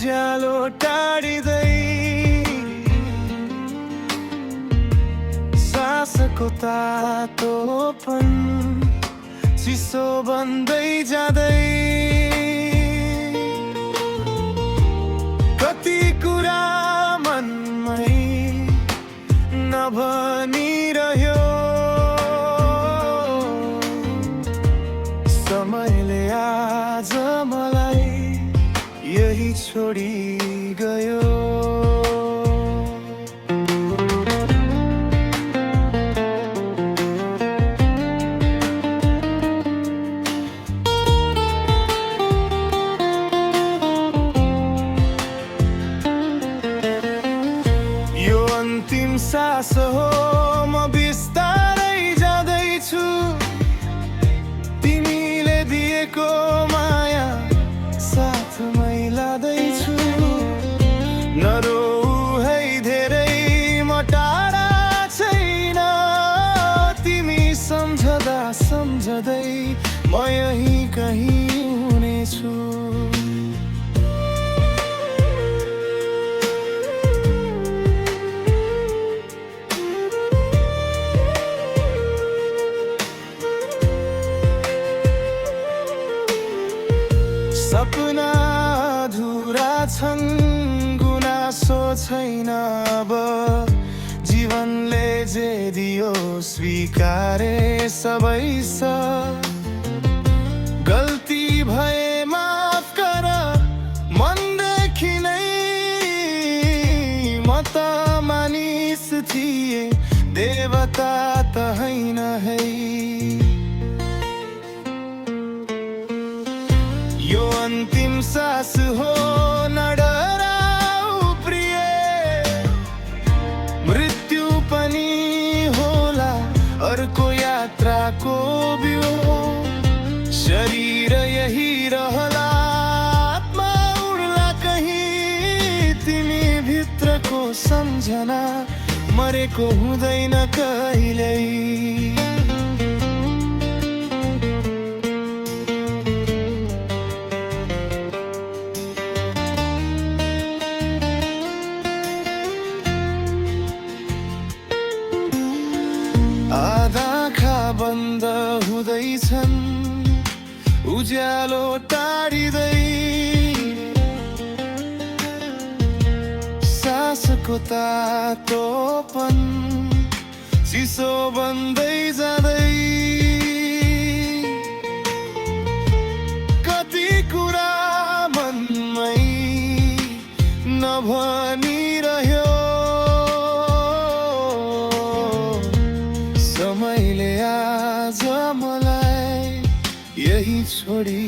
उज्यालो टाढिँदै सासको तातोपन चिसो बन्दै जाँदै कति कुरा मनमै नभनिरह्यो समयले आज मलाई यही छोडी गयो। यो अन्तिम सास हो, म बिस्तारै जाँदैछु। तिमीले दिएको माया साथमै लाँदैछु। नरोऊ है धेरै, म टाढा छैन। तिमी सम्झदा सम्झदै म यही कहीँ हुनेछु। सपना अधुरा छन्, गुनासो छैन अब। जीवनले जे दियो स्वीकारे सबै स। गल्ती भए माफ गर मनदेखि नै। म त मानिस थिए, देवता त होइन है। यो अन्तिम सास हो, न डराऊ प्रिय। मृत्यु पनि होला अर्को यात्राको बिउ। शरीर यही रहला, आत्मा उड्ला कहीँ। तिमी भित्रको सम्झना मरेको हुँदैन कहिल्यै। आँखा बन्द हुँदैछन्, उज्यालो टाढिँदै सासको तातोपन चिसो बन्दै जाँदै कति कुरा मनमै नभनिरह्यो समयले आज मलाई यही छोडी